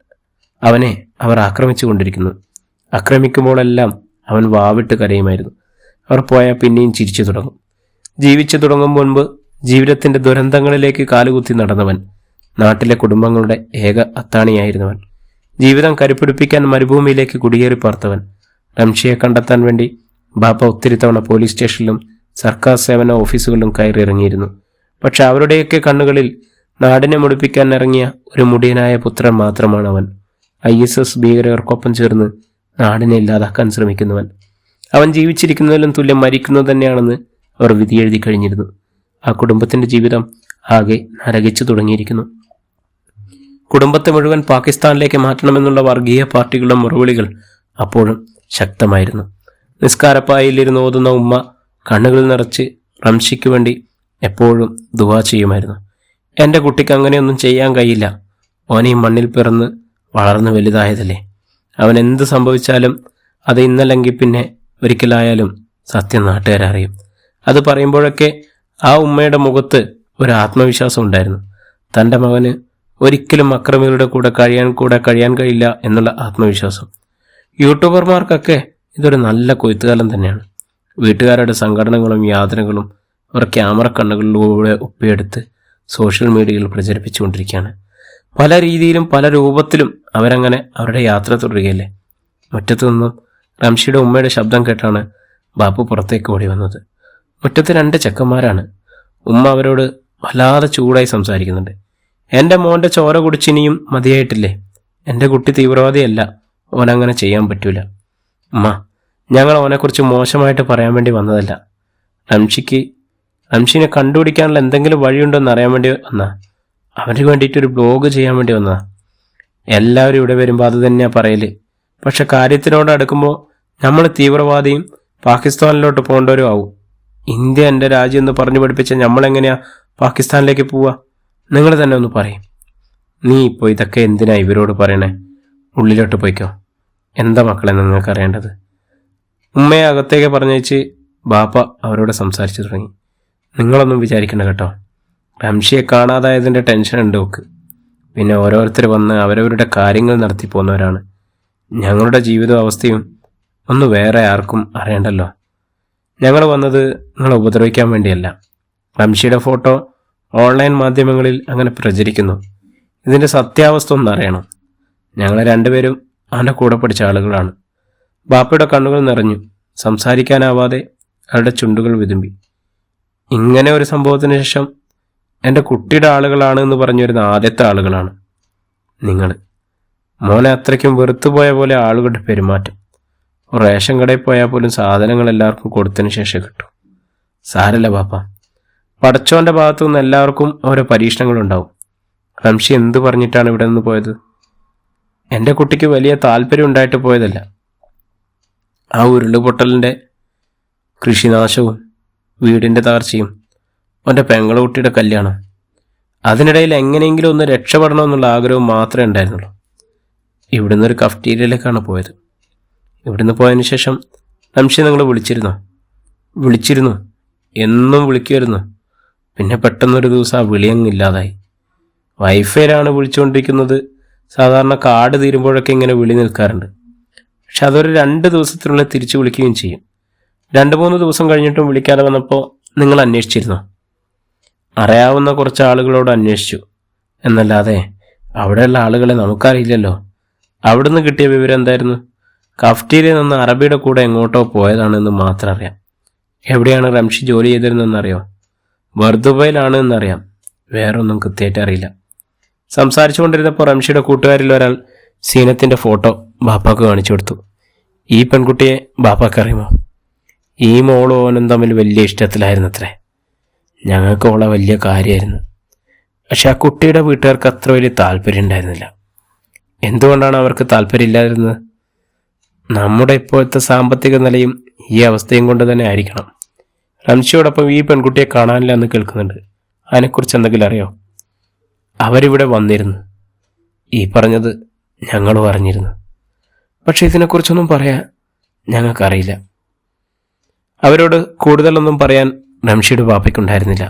അവനെ അവർ ആക്രമിച്ചു കൊണ്ടിരിക്കുന്നു. ആക്രമിക്കുമ്പോഴെല്ലാം അവൻ വാവിട്ട് കരയുമായിരുന്നു. അവർ പോയാൽ പിന്നെയും ചിരിച്ചു തുടങ്ങും. ജീവിച്ചു തുടങ്ങും മുൻപ് ജീവിതത്തിന്റെ ദുരന്തങ്ങളിലേക്ക് കാലുകുത്തി നടന്നവൻ, നാട്ടിലെ കുടുംബങ്ങളുടെ ഏക അത്താണിയായിരുന്നവൻ, ജീവിതം കരുപ്പിടിപ്പിക്കാൻ മരുഭൂമിയിലേക്ക് കുടിയേറി പാർത്തവൻ. റംഷിയെ കണ്ടെത്താൻ വേണ്ടി ബാപ്പ ഒത്തിരി തവണ പോലീസ് സ്റ്റേഷനിലും സർക്കാർ സേവന ഓഫീസുകളിലും കയറിയിറങ്ങിയിരുന്നു. പക്ഷെ അവരുടെയൊക്കെ കണ്ണുകളിൽ നാടിനെ മുടിപ്പിക്കാൻ ഇറങ്ങിയ ഒരു മുടിയനായ പുത്രൻ മാത്രമാണ് അവൻ. ISS ഭീകരർക്കൊപ്പം ചേർന്ന് നാടിനെ ഇല്ലാതാക്കാൻ ശ്രമിക്കുന്നവൻ. അവൻ ജീവിച്ചിരിക്കുന്നതിലും തുല്യം മരിക്കുന്നത് തന്നെയാണെന്ന് അവർ വിധിയെഴുതി കഴിഞ്ഞിരുന്നു. ആ കുടുംബത്തിന്റെ ജീവിതം ആകെ നരകിച്ചു തുടങ്ങിയിരിക്കുന്നു. കുടുംബത്തെ മുഴുവൻ പാകിസ്ഥാനിലേക്ക് മാറ്റണമെന്നുള്ള വർഗീയ പാർട്ടികളുടെ മുറവിളികൾ അപ്പോഴും ശക്തമായിരുന്നു. നിസ്കാരപ്പായിലിരുന്ന് ഓതുന്ന ഉമ്മ കണ്ണുകൾ നിറച്ച് റംഷിക്ക് വേണ്ടി എപ്പോഴും ദുആ ചെയ്യുമായിരുന്നു. എൻ്റെ കുട്ടിക്ക് അങ്ങനെയൊന്നും ചെയ്യാൻ കഴിയില്ല. ഓൻ ഈ മണ്ണിൽ പിറന്ന് വളർന്ന് വലുതായതല്ലേ. അവൻ എന്ത് സംഭവിച്ചാലും അത് ഇന്നല്ലെങ്കിൽ പിന്നെ ഒരിക്കലായാലും സത്യം നാട്ടുകാരറിയും. അത് പറയുമ്പോഴൊക്കെ ആ ഉമ്മയുടെ മുഖത്ത് ഒരു ആത്മവിശ്വാസം ഉണ്ടായിരുന്നു. തൻ്റെ മകന് ഒരിക്കലും അക്രമികളുടെ കൂടെ കഴിയാൻ കഴിയില്ല എന്നുള്ള ആത്മവിശ്വാസം. യൂട്യൂബർമാർക്കൊക്കെ ഇതൊരു നല്ല കൊയ്ത്തുകാലം തന്നെയാണ്. വീട്ടുകാരുടെ സംഘടനകളും യാതനകളും അവർ ക്യാമറ കണ്ണുകളിലൂടെ ഒപ്പിയെടുത്ത് സോഷ്യൽ മീഡിയയിൽ പ്രചരിപ്പിച്ചുകൊണ്ടിരിക്കുകയാണ്. പല രീതിയിലും പല രൂപത്തിലും അവരങ്ങനെ അവരുടെ യാത്ര തുടരുകയല്ലേ. മുറ്റത്തു നിന്നും റംഷിയുടെ ഉമ്മയുടെ ശബ്ദം കേട്ടാണ് ബാപ്പു പുറത്തേക്ക് ഓടി വന്നത്. മുറ്റത്ത് 2 ചെക്കന്മാരാണ്. ഉമ്മ അവരോട് വല്ലാതെ ചൂടായി സംസാരിക്കുന്നുണ്ട്. എൻ്റെ മോൻ്റെ ചോര കുടിച്ചിനിയും മതിയായിട്ടില്ലേ? എൻ്റെ കുട്ടി തീവ്രവാദിയല്ല, ഓനങ്ങനെ ചെയ്യാൻ പറ്റൂല. ഉമ്മ, ഞങ്ങൾ ഓനെക്കുറിച്ച് മോശമായിട്ട് പറയാൻ വേണ്ടി വന്നതല്ല. റംഷിനെ കണ്ടുപിടിക്കാനുള്ള എന്തെങ്കിലും വഴിയുണ്ടോ എന്ന് അറിയാൻ വേണ്ടി വന്നാ. അവന് വേണ്ടിയിട്ടൊരു ബ്ലോഗ് ചെയ്യാൻ വേണ്ടി വന്നതാ. എല്ലാവരും ഇവിടെ വരുമ്പോൾ അത് തന്നെയാ പറയല്. പക്ഷെ കാര്യത്തിനോട് അടുക്കുമ്പോൾ നമ്മൾ തീവ്രവാദിയും പാകിസ്ഥാനിലോട്ട് പോകേണ്ടവരും ആവും. ഇന്ത്യ എൻ്റെ രാജ്യം എന്ന് പറഞ്ഞു പഠിപ്പിച്ച നമ്മളെങ്ങനെയാ പാകിസ്ഥാനിലേക്ക് പോവുക? നിങ്ങൾ തന്നെ ഒന്ന് പറയും. നീ ഇപ്പോൾ ഇതൊക്കെ എന്തിനാ ഇവരോട് പറയണേ? ഉള്ളിലോട്ട് പോയിക്കോ. എന്താ മക്കളെ നിങ്ങൾക്ക് അറിയേണ്ടത്? ഉമ്മയെ അകത്തേക്ക് പറഞ്ഞേച്ച് ബാപ്പ അവരോട് സംസാരിച്ചു തുടങ്ങി. നിങ്ങളൊന്നും വിചാരിക്കണ്ട കേട്ടോ. റംഷിയെ കാണാതായതിൻ്റെ ടെൻഷൻ ഉണ്ട് ഓക്ക്. പിന്നെ ഓരോരുത്തർ വന്ന് അവരവരുടെ കാര്യങ്ങൾ നടത്തി പോകുന്നവരാണ്. ഞങ്ങളുടെ ജീവിത അവസ്ഥയും ഒന്ന് വേറെ ആർക്കും അറിയണ്ടല്ലോ. ഞങ്ങൾ വന്നത് നിങ്ങളെ ഉപദ്രവിക്കാൻ വേണ്ടിയല്ല. റംഷിയുടെ ഫോട്ടോ ഓൺലൈൻ മാധ്യമങ്ങളിൽ അങ്ങനെ പ്രചരിക്കുന്നു. ഇതിൻ്റെ സത്യാവസ്ഥ ഒന്നറിയണം. ഞങ്ങൾ 2 പേരും അവൻ്റെ കൂടെ പഠിച്ച ആളുകളാണ്. ബാപ്പയുടെ കണ്ണുകൾ നിറഞ്ഞു. സംസാരിക്കാനാവാതെ അയാളുടെ ചുണ്ടുകൾ വിതുമ്പി. ഇങ്ങനെ ഒരു സംഭവത്തിന് ശേഷം എൻ്റെ കുട്ടിയുടെ ആളുകളാണ് എന്ന് പറഞ്ഞു വരുന്ന ആദ്യത്തെ ആളുകളാണ് നിങ്ങൾ. മോനെ അത്രയ്ക്കും വെറുത്തുപോയ പോലെ ആളുകളുടെ പെരുമാറ്റം. റേഷൻ കടയിൽ പോയാൽ പോലും സാധനങ്ങൾ എല്ലാവർക്കും കൊടുത്തതിന് ശേഷം കിട്ടും. സാരല്ല ബാപ്പ, പടച്ചോൻ്റെ ഭാഗത്തു നിന്ന് എല്ലാവർക്കും ഓരോ പരീക്ഷണങ്ങളുണ്ടാവും. റംഷി എന്ത് പറഞ്ഞിട്ടാണ് ഇവിടെ നിന്ന് പോയത്? എൻ്റെ കുട്ടിക്ക് വലിയ താല്പര്യം ഉണ്ടായിട്ട് പോയതല്ല. ആ ഉരുളുപൊട്ടലിൻ്റെ കൃഷിനാശവും വീടിൻ്റെ തകർച്ചയും അവൻ്റെ പെങ്ങളുകുട്ടിയുടെ കല്യാണം, അതിനിടയിൽ എങ്ങനെയെങ്കിലും ഒന്ന് രക്ഷപ്പെടണമെന്നുള്ള ആഗ്രഹം മാത്രമേ ഉണ്ടായിരുന്നുള്ളൂ. ഇവിടുന്ന് ഒരു കഫ്റ്റീരിയയിലേക്കാണ് പോയത്. ഇവിടുന്ന് പോയതിന് ശേഷം റംഷി നിങ്ങൾ വിളിച്ചിരുന്നു, എന്നും വിളിക്കുമായിരുന്നു. പിന്നെ പെട്ടെന്നൊരു ദിവസം ആ വിളിയങ്ങില്ലാതായി. വൈഫൈയിലാണ് വിളിച്ചുകൊണ്ടിരിക്കുന്നത്. സാധാരണ കാർഡ് തീരുമ്പോഴൊക്കെ ഇങ്ങനെ വിളി നിൽക്കാറുണ്ട്. പക്ഷെ അതൊരു 2 ദിവസത്തിനുള്ളിൽ തിരിച്ചു വിളിക്കുകയും ചെയ്യും. 2-3 ദിവസം കഴിഞ്ഞിട്ടും വിളിക്കാതെ വന്നപ്പോൾ നിങ്ങൾ അന്വേഷിച്ചിരുന്നോ? അറിയാവുന്ന കുറച്ച് ആളുകളോട് അന്വേഷിച്ചു എന്നല്ലാതെ അവിടെയുള്ള ആളുകളെ നമുക്കറിയില്ലല്ലോ. അവിടുന്ന് കിട്ടിയ വിവരം എന്തായിരുന്നു? കഫ്റ്റീരിയയിൽ നിന്ന് അറബിയുടെ കൂടെ എങ്ങോട്ടോ പോയതാണെന്ന് മാത്രം അറിയാം. എവിടെയാണ് റംഷി ജോലി ചെയ്തിരുന്നതെന്നറിയോ? ബർദുബയിലാണ് എന്നറിയാം. വേറൊന്നും കൃത്യമായിട്ട് അറിയില്ല. സംസാരിച്ചുകൊണ്ടിരുന്നപ്പോൾ റംഷിയുടെ കൂട്ടുകാരിൽ ഒരാൾ സീനത്തിൻ്റെ ഫോട്ടോ ബാപ്പാക്ക് കാണിച്ചു കൊടുത്തു. ഈ പെൺകുട്ടിയെ ബാപ്പാക്ക് അറിയുമോ? ഈ മോളും ഓനും തമ്മിൽ വലിയ ഇഷ്ടത്തിലായിരുന്നത്രേ. ഞങ്ങൾക്ക് ഓളെ വലിയ കാര്യമായിരുന്നു. പക്ഷെ ആ കുട്ടിയുടെ വീട്ടുകാർക്ക് അത്ര വലിയ താല്പര്യം ഉണ്ടായിരുന്നില്ല. എന്തുകൊണ്ടാണ് അവർക്ക് താല്പര്യമില്ലാതിരുന്നത്? നമ്മുടെ ഇപ്പോഴത്തെ സാമ്പത്തിക നിലയും ഈ അവസ്ഥയും കൊണ്ട് തന്നെ ആയിരിക്കണം. റംഷിയോടൊപ്പം ഈ പെൺകുട്ടിയെ കാണാനില്ല എന്ന് കേൾക്കുന്നുണ്ട്. അതിനെക്കുറിച്ച് എന്തെങ്കിലും അറിയോ? അവരിവിടെ വന്നിരുന്നു. ഈ പറഞ്ഞത് ഞങ്ങളും അറിഞ്ഞിരുന്നു. പക്ഷെ ഇതിനെക്കുറിച്ചൊന്നും പറയാൻ ഞങ്ങൾക്കറിയില്ല. അവരോട് കൂടുതലൊന്നും പറയാൻ റംഷിയുടെ ബാപ്പയ്ക്കുണ്ടായിരുന്നില്ല.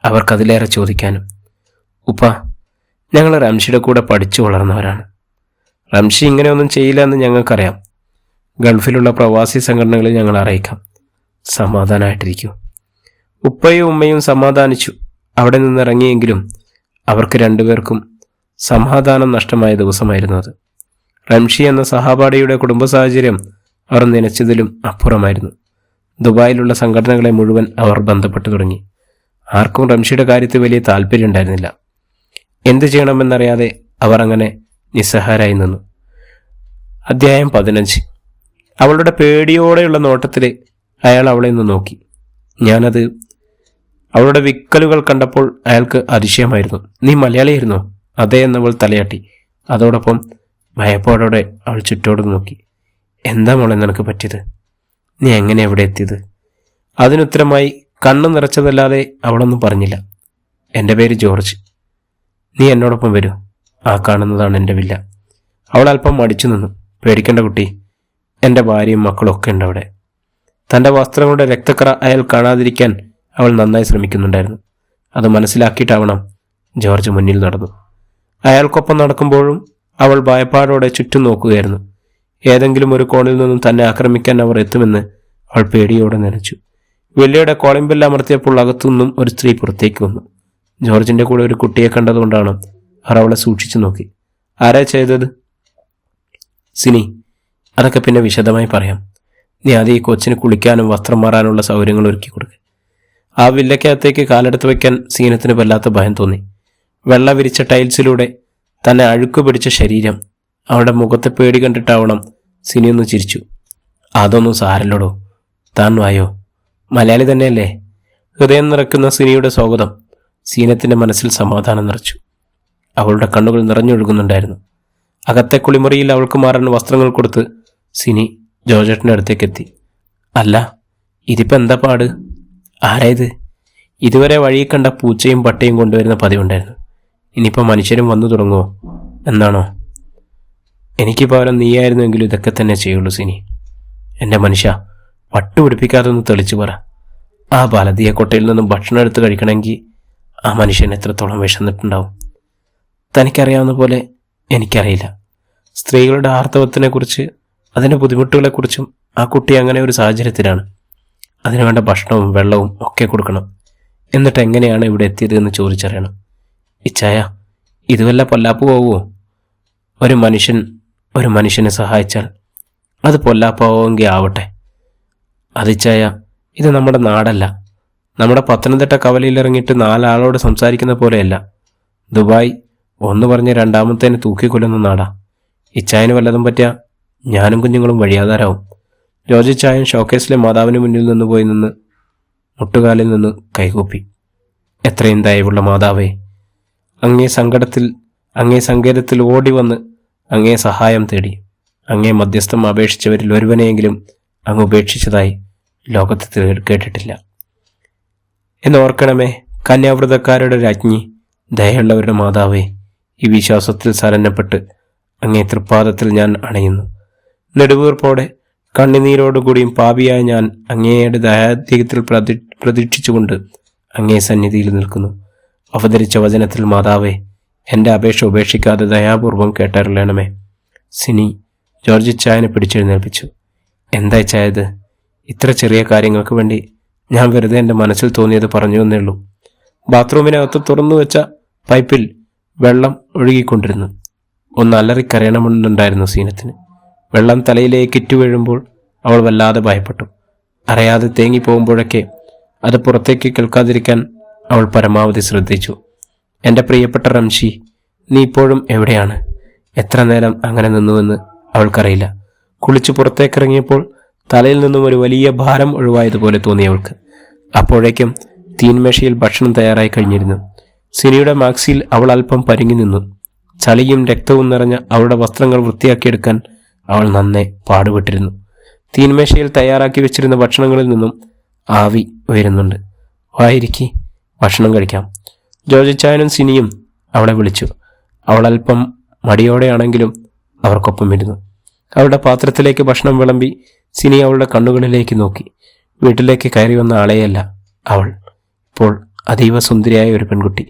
അവർക്കതിലേറെ ചോദിക്കാനും. ഉപ്പ, ഞങ്ങൾ റംഷിയുടെ കൂടെ പഠിച്ചു വളർന്നവരാണ്. റംഷി ഇങ്ങനെയൊന്നും ചെയ്യില്ല എന്ന് ഞങ്ങൾക്കറിയാം. ഗൾഫിലുള്ള പ്രവാസി സംഘടനകളിൽ ഞങ്ങൾ അറിയിക്കാം. സമാധാനമായിട്ടിരിക്കൂ. ഉപ്പയും ഉമ്മയും സമാധാനിച്ചു അവിടെ നിന്നിറങ്ങിയെങ്കിലും അവർക്ക് രണ്ടുപേർക്കും സമാധാനം നഷ്ടമായ ദിവസമായിരുന്നു അത്. റംഷി എന്ന സഹപാഠിയുടെ കുടുംബ സാഹചര്യം അവർ നനച്ചതിലും അപ്പുറമായിരുന്നു. ദുബായിലുള്ള സംഘടനകളെ മുഴുവൻ അവർ ബന്ധപ്പെട്ടു തുടങ്ങി. ആർക്കും റംഷിയുടെ കാര്യത്തിൽ വലിയ താല്പര്യം ഉണ്ടായിരുന്നില്ല. എന്തു ചെയ്യണമെന്നറിയാതെ അവർ അങ്ങനെ നിസ്സഹാരായി നിന്നു. അധ്യായം 15. അവളുടെ പേടിയോടെയുള്ള നോട്ടത്തിൽ അയാൾ അവളെ നിന്ന് നോക്കി. ഞാനത് അവളുടെ വിക്കലുകൾ കണ്ടപ്പോൾ അയാൾക്ക് അതിശയമായിരുന്നു. നീ മലയാളിയായിരുന്നോ? അതേ എന്നവൾ തലയാട്ടി. അതോടൊപ്പം ഭയപ്പാടോടെ അവൾ ചുറ്റോട് നോക്കി. എന്താ മോളെ നിനക്ക് പറ്റിയത്? നീ എങ്ങനെ എവിടെ എത്തിയത്? അതിനുത്തരമായി കണ്ണു നിറച്ചതല്ലാതെ അവളൊന്നും പറഞ്ഞില്ല. എൻ്റെ പേര് ജോർജ്. നീ എന്നോടൊപ്പം വരൂ. ആ കാണുന്നതാണ് എൻ്റെ വില്ല. അവൾ അല്പം മടിച്ചു നിന്നു. പേടിക്കേണ്ട കുട്ടി, എൻ്റെ ഭാര്യയും മക്കളും ഒക്കെ ഉണ്ട് അവിടെ. തൻ്റെ വസ്ത്രങ്ങളുടെ രക്തക്കറ അയാൾ കാണാതിരിക്കാൻ അവൾ നന്നായി ശ്രമിക്കുന്നുണ്ടായിരുന്നു. അത് മനസ്സിലാക്കിയിട്ടാവണം ജോർജ് മുന്നിൽ നടന്നു. അയാൾക്കൊപ്പം നടക്കുമ്പോഴും അവൾ ഭയപ്പാടോടെ ചുറ്റും നോക്കുകയായിരുന്നു. ഏതെങ്കിലും ഒരു കോണിൽ നിന്നും തന്നെ ആക്രമിക്കാൻ അവർ എത്തുമെന്ന് അവൾ പേടിയോടെ നനച്ചു. വില്ലയുടെ കോളിംഗ് ബെല്ല് അമർത്തിയപ്പോൾ അകത്തുനിന്നും ഒരു സ്ത്രീ പുറത്തേക്ക് വന്നു. ജോർജിന്റെ കൂടെ ഒരു കുട്ടിയെ കണ്ടതുകൊണ്ടാണ് അവർ അവളെ സൂക്ഷിച്ചു നോക്കി. ആരാ ചെയ്തത്? സിനി. അതൊക്കെ പിന്നെ വിശദമായി പറയാം. നീ ആദ്യം ഈ കൊച്ചിന് കുളിക്കാനും വസ്ത്രം മാറാനുള്ള സൗകര്യങ്ങൾ ഒരുക്കി കൊടുക്കുക. ആ വില്ലക്കകത്തേക്ക് കാലെടുത്ത് വയ്ക്കാൻ സീനത്തിന് വല്ലാത്ത ഭയം തോന്നി. വെള്ള വിരിച്ച ടൈൽസിലൂടെ തന്നെ അഴുക്ക് പിടിച്ച ശരീരം, അവളുടെ മുഖത്തെ പേടി കണ്ടിട്ടാവണം സിനിയൊന്ന് ചിരിച്ചു. അതൊന്നും സാരല്ലോടോ, താൻ വായോ. മലയാളി തന്നെയല്ലേ? ഹൃദയം നിറക്കുന്ന സിനിയുടെ സ്വാഗതം സീനത്തിന്റെ മനസ്സിൽ സമാധാനം നിറച്ചു. അവളുടെ കണ്ണുകൾ നിറഞ്ഞൊഴുകുന്നുണ്ടായിരുന്നു. അകത്തെ കുളിമുറിയിൽ അവൾക്ക് മാറാൻ വസ്ത്രങ്ങൾ കൊടുത്ത് സിനി ജോർജേട്ടൻ്റെ അടുത്തേക്ക് എത്തി. അല്ല, ഇതിപ്പോൾ എന്താ പാട്? ആരായത്? ഇതുവരെ വഴി കണ്ട പൂച്ചയും പട്ടയും കൊണ്ടുവരുന്ന പതിവുണ്ടായിരുന്നു. ഇനിയിപ്പോൾ മനുഷ്യരും വന്നു തുടങ്ങുമോ എന്നാണോ? എനിക്ക് പകരം നീയായിരുന്നെങ്കിലും ഇതൊക്കെ തന്നെ ചെയ്യുള്ളൂ സിനി. എൻ്റെ മനുഷ്യ, പട്ടു പിടിപ്പിക്കാതെ ഒന്ന് തെളിച്ചു പറ. ആ ബാലതിയെ കൊട്ടയിൽ നിന്നും ഭക്ഷണം എടുത്ത് കഴിക്കണമെങ്കിൽ ആ മനുഷ്യൻ എത്രത്തോളം വിശന്നിട്ടുണ്ടാവും? തനിക്കറിയാവുന്ന പോലെ എനിക്കറിയില്ല. സ്ത്രീകളുടെ ആർത്തവത്തിനെക്കുറിച്ച്, അതിൻ്റെ ബുദ്ധിമുട്ടുകളെക്കുറിച്ചും ആ കുട്ടി അങ്ങനെ ഒരു സാഹചര്യത്തിലാണ്. അതിനുവേണ്ട ഭക്ഷണവും വെള്ളവും ഒക്കെ കൊടുക്കണം. എന്നിട്ട് എങ്ങനെയാണ് ഇവിടെ എത്തിയത് എന്ന് ചോദിച്ചറിയണം. ഇച്ചായ, ഇതുവല്ല പൊല്ലാപ്പ് പോവുമോ? ഒരു മനുഷ്യനെ സഹായിച്ചാൽ അത് പൊല്ലാപ്പാവുമെങ്കിൽ ആവട്ടെ. അതിച്ചായ, ഇത് നമ്മുടെ നാടല്ല. നമ്മുടെ പത്തനംതിട്ട കവലയിലിറങ്ങിയിട്ട് 4 ആളോട് സംസാരിക്കുന്ന പോലെയല്ല. ദുബായ് ഒന്ന് പറഞ്ഞ് രണ്ടാമത്തേന് തൂക്കിക്കൊല്ലുന്ന നാടാ. ഇച്ചായന് വല്ലതും പറ്റിയ ഞാനും കുഞ്ഞുങ്ങളും വഴിയാധാരാവും. ജോർജിച്ചായൻ ഷോക്കേസിലെ മാതാവിന് മുന്നിൽ നിന്ന് പോയി നിന്ന് മുട്ടുകാലിൽ നിന്ന് കൈകൂപ്പി. എത്രയും ദയവുള്ള മാതാവേ, അങ്ങേ സങ്കേതത്തിൽ ഓടി വന്ന് അങ്ങേ സഹായം തേടി അങ്ങേ മധ്യസ്ഥം അപേക്ഷിച്ചവരിൽ ഒരുവനെയെങ്കിലും അങ്ങ് ഉപേക്ഷിച്ചതായി ലോകത്ത് കേട്ടിട്ടില്ല എന്നോർക്കണമേ. കന്യാവ്രതക്കാരുടെ രാജ്ഞി, ദയയുള്ളവരുടെ മാതാവേ, ഈ വിശ്വാസത്തിൽ ശരണപ്പെട്ട് അങ്ങേ തൃപ്പാദത്തിൽ ഞാൻ അണയുന്നു. നെടുവീർപ്പോടെ കണ്ണുനീരോടുകൂടിയും പാപിയായ ഞാൻ അങ്ങയുടെ ദയാധികത്തിൽ പ്രതീക്ഷിച്ചുകൊണ്ട് അങ്ങേ സന്നിധിയിൽ നിൽക്കുന്നു. അവതരിച്ച വചനത്തിൽ മാതാവേ, എൻ്റെ അപേക്ഷ ഉപേക്ഷിക്കാതെ ദയാപൂർവം കേട്ടരുളണമേ. സിനി ജോർജിച്ചായനെ പിടിച്ചെഴുന്നേൽപ്പിച്ചു. എന്താ ചായത്? ഇത്ര ചെറിയ കാര്യങ്ങൾക്ക് വേണ്ടി ഞാൻ വെറുതെ എൻ്റെ മനസ്സിൽ തോന്നിയത് പറഞ്ഞു എന്നേ ഉള്ളൂ. ബാത്റൂമിനകത്ത് തുറന്നു വെച്ച പൈപ്പിൽ വെള്ളം ഒഴുകിക്കൊണ്ടിരുന്നു. ഒന്ന് അലറിക്കരയണമെന്നുണ്ടായിരുന്നു സീനത്തിന്. വെള്ളം തലയിലേക്ക് ഇറ്റു വീഴുമ്പോൾ അവൾ വല്ലാതെ ഭയപ്പെട്ടു. അറിയാതെ തേങ്ങിപ്പോകുമ്പോഴൊക്കെ അത് പുറത്തേക്ക് കേൾക്കാതിരിക്കാൻ അവൾ പരമാവധി ശ്രദ്ധിച്ചു. എൻ്റെ പ്രിയപ്പെട്ട റംഷി, നീ ഇപ്പോഴും എവിടെയാണ്? എത്ര നേരം അങ്ങനെ നിന്നുവെന്ന് അവൾക്കറിയില്ല. കുളിച്ച് പുറത്തേക്കിറങ്ങിയപ്പോൾ തലയിൽ നിന്നും ഒരു വലിയ ഭാരം ഒഴിവായതുപോലെ തോന്നി അവൾക്ക്. അപ്പോഴേക്കും തീൻമേശയിൽ ഭക്ഷണം തയ്യാറായി കഴിഞ്ഞിരുന്നു. സിനിയുടെ മാക്സിയിൽ അവൾ അല്പം പരുങ്ങി നിന്നു. ചളിയും രക്തവും നിറഞ്ഞ അവളുടെ വസ്ത്രങ്ങൾ വൃത്തിയാക്കിയെടുക്കാൻ അവൾ നന്നെ പാടുപെട്ടിരുന്നു. തീൻമേശയിൽ തയ്യാറാക്കി വെച്ചിരുന്ന ഭക്ഷണങ്ങളിൽ നിന്നും ആവി ഉയരുന്നുണ്ട്. വായിരിക്കി, ഭക്ഷണം കഴിക്കാം. ജോർജിച്ചായനും സിനിയും അവളെ വിളിച്ചു. അവൾ അല്പം മടിയോടെയാണെങ്കിലും അവർക്കൊപ്പം ഇരുന്നു. അവളുടെ പാത്രത്തിലേക്ക് ഭക്ഷണം വിളമ്പി സിനി അവളുടെ കണ്ണുകളിലേക്ക് നോക്കി. വീട്ടിലേക്ക് കയറി വന്ന ആളെയല്ല അവൾ. ഇപ്പോൾ അതീവ സുന്ദരിയായ ഒരു പെൺകുട്ടി.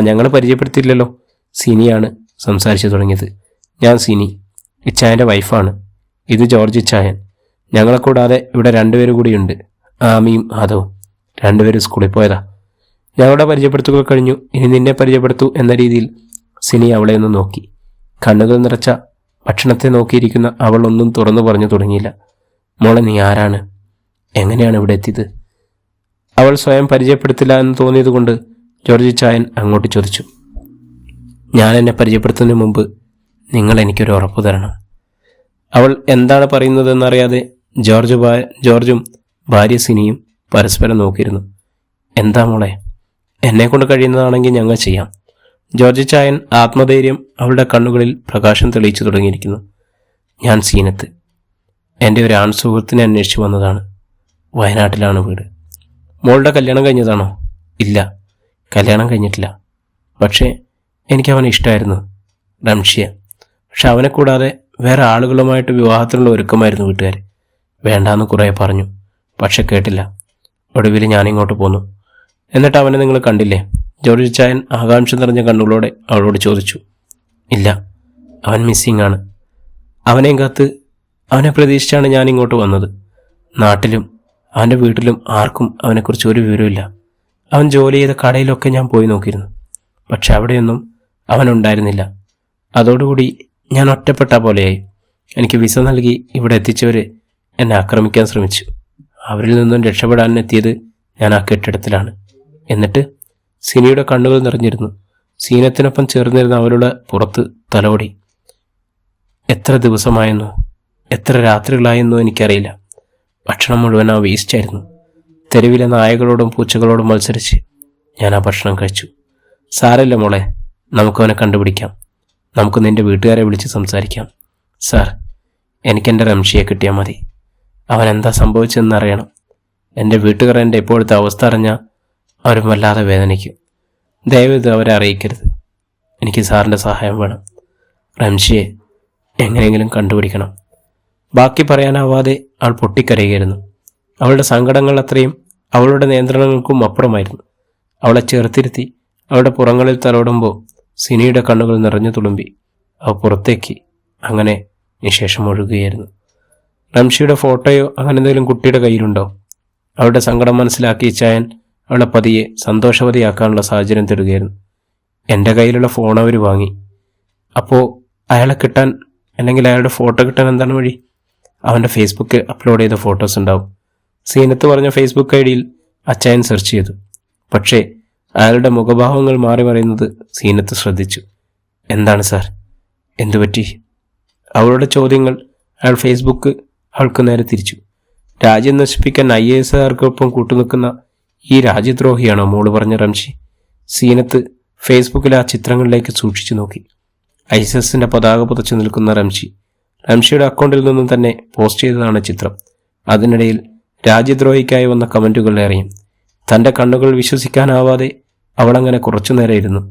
ഞങ്ങൾ പരിചയപ്പെടുത്തിയില്ലല്ലോ. സിനിയാണ് സംസാരിച്ചു തുടങ്ങിയത്. ഞാൻ സിനി, ഇച്ചായൻ്റെ വൈഫാണ്. ഇത് ജോർജ് ഇച്ചായൻ. ഞങ്ങളെ കൂടാതെ ഇവിടെ 2 പേര് കൂടിയുണ്ട്, ആമിയും ആദവും. 2 പേര് സ്കൂളിൽ പോയതാ. ഞങ്ങളുടെ പരിചയപ്പെടുത്തുകൾ കഴിഞ്ഞു, ഇനി നിന്നെ പരിചയപ്പെടുത്തൂ എന്ന രീതിയിൽ സിനി അവളെ ഒന്ന് നോക്കി. കണ്ണുകൾ നിറച്ച ഭക്ഷണത്തെ നോക്കിയിരിക്കുന്ന അവൾ ഒന്നും തുറന്നു പറഞ്ഞു തുടങ്ങിയില്ല. മോളെ, നീ ആരാണ്? എങ്ങനെയാണ് ഇവിടെ എത്തിയത്? അവൾ സ്വയം പരിചയപ്പെടുത്തില്ല എന്ന് തോന്നിയതുകൊണ്ട് ജോർജ് ചായൻ അങ്ങോട്ട് ചോദിച്ചു. ഞാൻ എന്നെ പരിചയപ്പെടുത്തുന്നതിന് മുമ്പ് നിങ്ങൾ എനിക്കൊരു ഉറപ്പ് തരണം. അവൾ എന്താണ് പറയുന്നതെന്നറിയാതെ ജോർജും ഭാര്യ സിനിയും പരസ്പരം നോക്കിയിരുന്നു. എന്താ മോളെ? എന്നെക്കൊണ്ട് കഴിയുന്നതാണെങ്കിൽ ഞങ്ങൾ ചെയ്യാം. ജോർജ് ചായൻ ആത്മധൈര്യം അവളുടെ കണ്ണുകളിൽ പ്രകാശം തെളിയിച്ചു തുടങ്ങിയിരിക്കുന്നു. ഞാൻ സീനത്ത്. എൻ്റെ ഒരു ആൺ സുഹൃത്തിനെ അന്വേഷിച്ചു വന്നതാണ്. വയനാട്ടിലാണ് വീട്. മോളുടെ കല്യാണം കഴിഞ്ഞതാണോ? ഇല്ല, കല്യാണം കഴിഞ്ഞിട്ടില്ല. പക്ഷേ എനിക്ക് അവനെ ഇഷ്ടമായിരുന്നു, റംഷിയ. പക്ഷെ അവനെ കൂടാതെ വേറെ ആളുകളുമായിട്ട് വിവാഹത്തിനുള്ള ഒരുക്കമായിരുന്നു വീട്ടുകാർ. വേണ്ടാന്ന് കുറേ പറഞ്ഞു, പക്ഷെ കേട്ടില്ല. ഒടുവിൽ ഞാനിങ്ങോട്ട് പോന്നു. എന്നിട്ട് അവനെ നിങ്ങൾ കണ്ടില്ലേ? ജോർജ് ചായൻ ആകാംക്ഷ നിറഞ്ഞ കണ്ണുകളോടെ അവളോട് ചോദിച്ചു. ഇല്ല, അവൻ മിസ്സിംഗ് ആണ്. അവനെയും കാത്ത് അവനെ പ്രതീക്ഷിച്ചാണ് ഞാൻ ഇങ്ങോട്ട് വന്നത്. നാട്ടിലും അവൻ്റെ വീട്ടിലും ആർക്കും അവനെക്കുറിച്ച് ഒരു വിവരമില്ല. അവൻ ജോലി ചെയ്ത കടയിലൊക്കെ ഞാൻ പോയി നോക്കിയിരുന്നു, പക്ഷെ അവിടെയൊന്നും അവനുണ്ടായിരുന്നില്ല. അതോടുകൂടി ഞാൻ ഒറ്റപ്പെട്ട പോലെയായി. എനിക്ക് വിസ നൽകി ഇവിടെ എത്തിച്ചവർ എന്നെ ആക്രമിക്കാൻ ശ്രമിച്ചു. അവരിൽ നിന്നും രക്ഷപ്പെടാൻ എത്തിയത് ഞാൻ ആ കെട്ടിടത്തിലാണ്. എന്നിട്ട് സിനിയുടെ കണ്ണുകൾ നിറഞ്ഞിരുന്നു. സീനത്തിനൊപ്പം ചേർന്നിരുന്ന അവളുടെ പുറത്ത് തലോടി. എത്ര ദിവസമായെന്നോ എത്ര രാത്രികളായെന്നോ എനിക്കറിയില്ല. ഭക്ഷണം മുഴുവൻ ആ വേസ്റ്റായിരുന്നു. തെരുവിലെ നായകളോടും പൂച്ചകളോടും മത്സരിച്ച് ഞാൻ ആ ഭക്ഷണം കഴിച്ചു. സാരമില്ല മോളെ, നമുക്കവനെ കണ്ടുപിടിക്കാം. നമുക്ക് നിൻ്റെ വീട്ടുകാരെ വിളിച്ച് സംസാരിക്കാം. സാർ, എനിക്കെൻ്റെ റംഷിയെ കിട്ടിയാൽ മതി. അവൻ എന്താ സംഭവിച്ചതെന്നറിയണം. എൻ്റെ വീട്ടുകാർ എൻ്റെ ഇപ്പോഴത്തെ അവസ്ഥ അറിഞ്ഞാൽ അവരും വല്ലാതെ വേദനിക്കും. ദയവേത് അവരെ അറിയിക്കരുത്. എനിക്ക് സാറിൻ്റെ സഹായം വേണം. റംഷിയെ എങ്ങനെയെങ്കിലും കണ്ടുപിടിക്കണം. ബാക്കി പറയാനാവാതെ അവൾ പൊട്ടിക്കരയുകയായിരുന്നു. അവളുടെ സങ്കടങ്ങൾ അത്രയും അവളുടെ നിയന്ത്രണങ്ങൾക്കും അപ്പുറമായിരുന്നു. അവളെ ചേർത്തിരുത്തി അവളുടെ പുറങ്ങളിൽ തലോടുമ്പോൾ സിനിയുടെ കണ്ണുകൾ നിറഞ്ഞു തുളുമ്പി. അവ പുറത്തേക്ക് അങ്ങനെ നിശേഷം ഒഴുകുകയായിരുന്നു. റംഷിയുടെ ഫോട്ടോയോ അങ്ങനെ എന്തെങ്കിലും കുട്ടിയുടെ കയ്യിലുണ്ടോ? അവളുടെ സങ്കടം മനസ്സിലാക്കി ചായൻ അവളെ പതിയെ സന്തോഷവതിയാക്കാനുള്ള സാഹചര്യം തേടുകയായിരുന്നു. എൻ്റെ കയ്യിലുള്ള ഫോൺ അവർ വാങ്ങി. അപ്പോൾ അയാളെ കിട്ടാൻ, അല്ലെങ്കിൽ അയാളുടെ ഫോട്ടോ കിട്ടാൻ എന്താണ് വഴി? അവൻ്റെ ഫേസ്ബുക്കിൽ അപ്ലോഡ് ചെയ്ത ഫോട്ടോസ് ഉണ്ടാവും. സീനത്ത് പറഞ്ഞ ഫേസ്ബുക്ക് ഐഡിയിൽ അച്ചായൻ സെർച്ച് ചെയ്തു. പക്ഷേ അയാളുടെ മുഖഭാവങ്ങൾ മാറി മറിയുന്നത് സീനത്ത് ശ്രദ്ധിച്ചു. എന്താണ് സാർ, എന്തുപറ്റി? അവളുടെ ചോദ്യങ്ങൾ അയാൾ ഫേസ്ബുക്ക് അവൾക്ക് നേരെ തിരിച്ചു. രാജ്യം നശിപ്പിക്കാൻ IASകാർക്കൊപ്പം കൂട്ടുനിൽക്കുന്ന ഈ രാജ്യദ്രോഹിയാണോ മോള് പറഞ്ഞ റംഷി? സീനത്ത് ഫേസ്ബുക്കിലെ ആ ചിത്രങ്ങളിലേക്ക് സൂക്ഷിച്ചു നോക്കി. ISISന്റെ പതാക പുതച്ചു നിൽക്കുന്ന റംഷിയുടെ അക്കൗണ്ടിൽ നിന്നും തന്നെ പോസ്റ്റ് ചെയ്തതാണ് ചിത്രം. അതിനിടയിൽ രാജ്യദ്രോഹിക്കായി വന്ന കമൻറ്റുകൾ ഏറെയും. തൻ്റെ കണ്ണുകൾ വിശ്വസിക്കാനാവാതെ അവളങ്ങനെ കുറച്ചുനേരം ഇരുന്നു.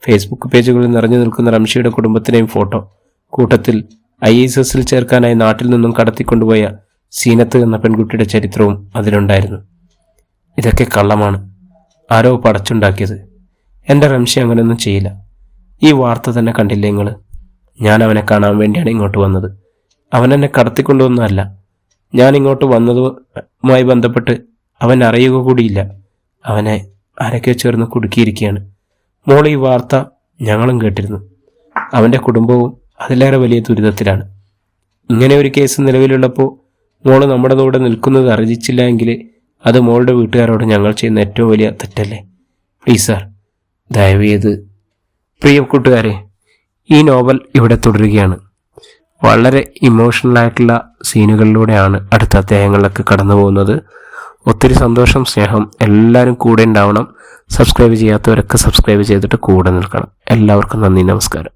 ഫേസ്ബുക്ക് പേജുകളിൽ നിറഞ്ഞു നിൽക്കുന്ന റംഷിയുടെ കുടുംബത്തിനെയും ഫോട്ടോ, കൂട്ടത്തിൽ ISISൽ ചേർക്കാനായി നാട്ടിൽ നിന്നും കടത്തിക്കൊണ്ടുപോയ സീനത്ത് എന്ന പെൺകുട്ടിയുടെ ചരിത്രവും അതിലുണ്ടായിരുന്നു. ഇതൊക്കെ കള്ളമാണ്, ആരോ പടച്ചുണ്ടാക്കിയത്. എൻ്റെ റംഷി അങ്ങനെയൊന്നും ചെയ്യില്ല. ഈ വാർത്ത തന്നെ കണ്ടില്ലേ നിങ്ങൾ? ഞാൻ അവനെ കാണാൻ വേണ്ടിയാണ് ഇങ്ങോട്ട് വന്നത്. അവനെന്നെ കടത്തിക്കൊണ്ടുവന്നതല്ല. ഞാൻ ഇങ്ങോട്ട് വന്നതുമായി ബന്ധപ്പെട്ട് അവൻ അറിയുക കൂടിയില്ല. അവനെ ആരൊക്കെ ചേർന്ന് കുടുക്കിയിരിക്കുകയാണ്. മോൾ, ഈ വാർത്ത ഞങ്ങളും കേട്ടിരുന്നു. അവൻ്റെ കുടുംബവും അതിലേറെ വലിയ ദുരിതത്തിലാണ്. ഇങ്ങനെ ഒരു കേസ് നിലവിലുള്ളപ്പോൾ മോള് നമ്മുടെ കൂടെ നിൽക്കുന്നത് അറിയിച്ചില്ല എങ്കിൽ അത് മോളുടെ വീട്ടുകാരോട് ഞങ്ങൾ ചെയ്യുന്ന ഏറ്റവും വലിയ തെറ്റല്ലേ? പ്ലീസ് സാർ, ദയവ് ചെയ്ത്. പ്രിയ കൂട്ടുകാരെ, ഈ നോവൽ ഇവിടെ തുടരുകയാണ്. വളരെ ഇമോഷണലായിട്ടുള്ള സീനുകളിലൂടെയാണ് അടുത്ത അധ്യായങ്ങളിലൊക്കെ കടന്നു പോകുന്നത്. ഒത്തിരി സന്തോഷം, സ്നേഹം. എല്ലാവരും കൂടെ ഉണ്ടാവണം. സബ്സ്ക്രൈബ് ചെയ്യാത്തവരൊക്കെ സബ്സ്ക്രൈബ് ചെയ്തിട്ട് കൂടെ നിൽക്കണം. എല്ലാവർക്കും നന്ദി, നമസ്കാരം.